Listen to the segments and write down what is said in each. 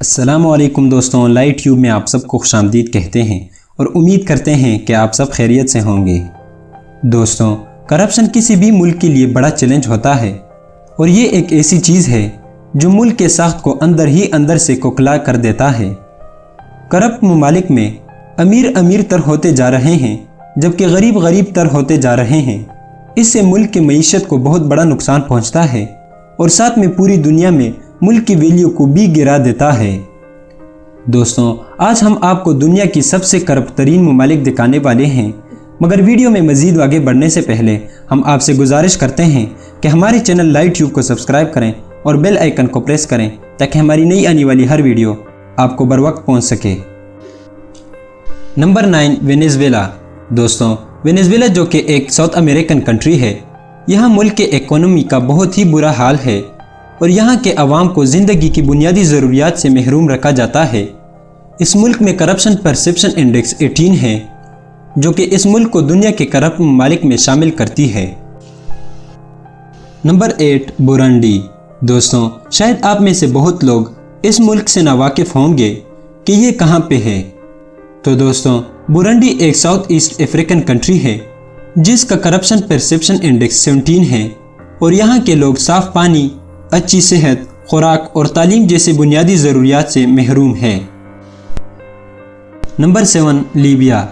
السلام علیکم دوستوں، لائٹ ٹیوب میں آپ سب کو خوش آمدید کہتے ہیں اور امید کرتے ہیں کہ آپ سب خیریت سے ہوں گے۔ دوستوں، کرپشن کسی بھی ملک کے لیے بڑا چیلنج ہوتا ہے اور یہ ایک ایسی چیز ہے جو ملک کے ساخت کو اندر ہی اندر سے کھوکھلا کر دیتا ہے۔ کرپٹ ممالک میں امیر تر ہوتے جا رہے ہیں جبکہ غریب تر ہوتے جا رہے ہیں۔ اس سے ملک کی معیشت کو بہت بڑا نقصان پہنچتا ہے اور ساتھ میں پوری دنیا میں ملک کی ویلیو کو بھی گرا دیتا ہے۔ دوستوں، آج ہم آپ کو دنیا کی سب سے کرپٹ ترین ممالک دکھانے والے ہیں، مگر ویڈیو میں مزید آگے بڑھنے سے پہلے ہم آپ سے گزارش کرتے ہیں کہ ہمارے چینل لائٹ ٹیوب کو سبسکرائب کریں اور بیل آئیکن کو پریس کریں تاکہ ہماری نئی آنے والی ہر ویڈیو آپ کو بر وقت پہنچ سکے۔ Number 9، Venezuela. دوستوں، وینیزویلا جو کہ ایک ساؤتھ امریکن کنٹری ہے، یہاں ملک کے اکانومی کا بہت ہی برا حال ہے اور یہاں کے عوام کو زندگی کی بنیادی ضروریات سے محروم رکھا جاتا ہے۔ اس ملک میں کرپشن پرسیپشن انڈیکس 18 ہے، جو کہ اس ملک کو دنیا کے کرپٹ ممالک میں شامل کرتی ہے۔ Number 8، Burundi. دوستوں، شاید آپ میں سے بہت لوگ اس ملک سے ناواقف ہوں گے کہ یہ کہاں پہ ہے۔ تو دوستوں، برونڈی ایک ساؤتھ ایسٹ افریقن کنٹری ہے جس کا کرپشن پرسیپشن انڈیکس 17 ہے اور یہاں کے لوگ صاف پانی، اچھی صحت، خوراک اور تعلیم جیسے بنیادی ضروریات سے محروم ہیں۔ Number 7، Libya.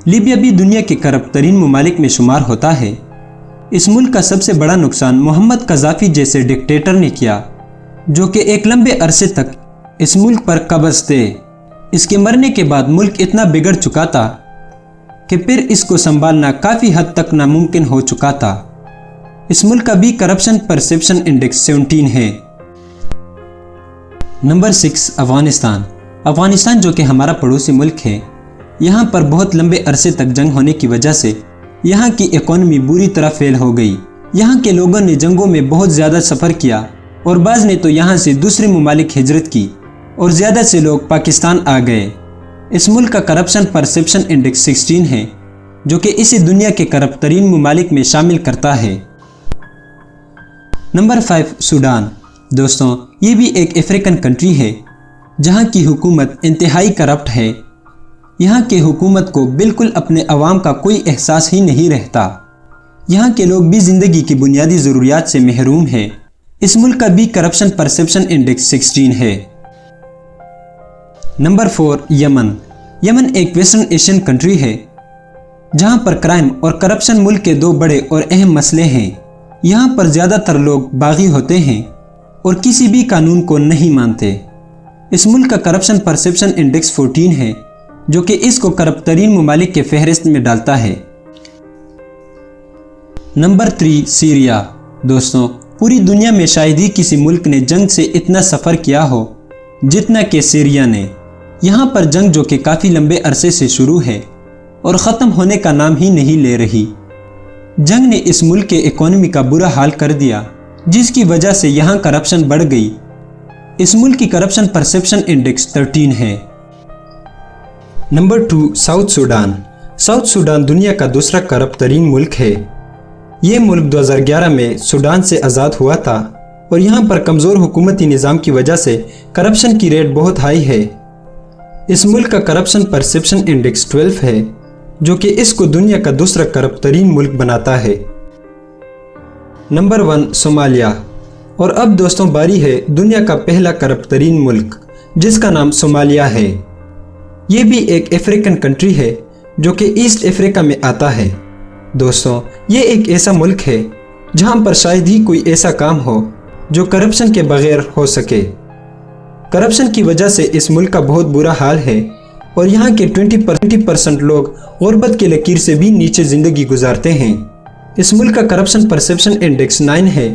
لیبیا بھی دنیا کے کرپٹ ترین ممالک میں شمار ہوتا ہے۔ اس ملک کا سب سے بڑا نقصان محمد قذافی جیسے ڈکٹیٹر نے کیا، جو کہ ایک لمبے عرصے تک اس ملک پر قبض تھے۔ اس کے مرنے کے بعد ملک اتنا بگڑ چکا تھا کہ پھر اس کو سنبھالنا کافی حد تک ناممکن ہو چکا تھا۔ اس ملک کا بھی کرپشن پرسیپشن انڈیکس 17 ہے۔ نمبر 6، افغانستان۔ افغانستان جو کہ ہمارا پڑوسی ملک ہے، یہاں پر بہت لمبے عرصے تک جنگ ہونے کی وجہ سے یہاں کی اکانومی بری طرح فیل ہو گئی۔ یہاں کے لوگوں نے جنگوں میں بہت زیادہ سفر کیا اور بعض نے تو یہاں سے دوسرے ممالک ہجرت کی اور زیادہ سے لوگ پاکستان آ گئے۔ اس ملک کا کرپشن پرسیپشن انڈیکس 16 ہے، جو کہ اسے دنیا کے کرپٹ ترین ممالک میں شامل کرتا ہے۔ Number 5، Sudan. دوستوں، یہ بھی ایک افریقن کنٹری ہے جہاں کی حکومت انتہائی کرپٹ ہے۔ یہاں کے حکومت کو بالکل اپنے عوام کا کوئی احساس ہی نہیں رہتا۔ یہاں کے لوگ بھی زندگی کی بنیادی ضروریات سے محروم ہیں۔ اس ملک کا بھی کرپشن پرسیپشن انڈیکس 16 ہے۔ نمبر 4، یمن۔ یمن ایک ویسٹرن ایشین کنٹری ہے جہاں پر کرائم اور کرپشن ملک کے دو بڑے اور اہم مسئلے ہیں۔ یہاں پر زیادہ تر لوگ باغی ہوتے ہیں اور کسی بھی قانون کو نہیں مانتے۔ اس ملک کا کرپشن پرسیپشن انڈیکس 14 ہے، جو کہ اس کو کرپٹ ترین ممالک کے فہرست میں ڈالتا ہے۔ Number 3، Syria. دوستوں، پوری دنیا میں شاید ہی کسی ملک نے جنگ سے اتنا سفر کیا ہو جتنا کہ سیریا نے۔ یہاں پر جنگ جو کہ کافی لمبے عرصے سے شروع ہے اور ختم ہونے کا نام ہی نہیں لے رہی۔ جنگ نے اس ملک کے اکانومی کا برا حال کر دیا، جس کی وجہ سے یہاں کرپشن بڑھ گئی۔ اس ملک کی کرپشن پرسیپشن انڈیکس 13 ہے۔ Number 2، south Sudan. South Sudan دنیا کا دوسرا کرپٹ ترین ملک ہے۔ یہ ملک 2011 میں سوڈان سے آزاد ہوا تھا اور یہاں پر کمزور حکومتی نظام کی وجہ سے کرپشن کی ریٹ بہت ہائی ہے۔ اس ملک کا کرپشن پرسیپشن انڈیکس 12 ہے، جو کہ اس کو دنیا کا دوسرا کرپٹ ترین ملک بناتا ہے۔ Number 1، Somalia. اور اب دوستوں باری ہے دنیا کا پہلا کرپٹ ترین ملک، جس کا نام صومالیہ ہے۔ یہ بھی ایک افریقن کنٹری ہے جو کہ ایسٹ افریقہ میں آتا ہے۔ دوستوں، یہ ایک ایسا ملک ہے جہاں پر شاید ہی کوئی ایسا کام ہو جو کرپشن کے بغیر ہو سکے۔ کرپشن کی وجہ سے اس ملک کا بہت برا حال ہے اور یہاں کے 20% لوگ غربت کے لکیر سے بھی نیچے زندگی گزارتے ہیں۔ اس ملک کا کرپشن پرسیپشن انڈیکس 9 ہے،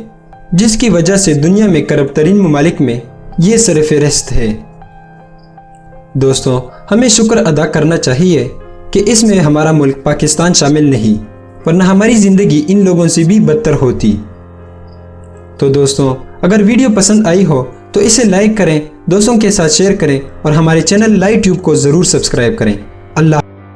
جس کی وجہ سے دنیا میں کرپٹ ترین ممالک میں یہ سرفہرست ہے۔ دوستوں، ہمیں شکر ادا کرنا چاہیے کہ اس میں ہمارا ملک پاکستان شامل نہیں، ورنہ ہماری زندگی ان لوگوں سے بھی بدتر ہوتی۔ تو دوستوں، اگر ویڈیو پسند آئی ہو تو اسے لائک کریں، دوستوں کے ساتھ شیئر کریں اور ہمارے چینل لائٹ ٹیوب کو ضرور سبسکرائب کریں۔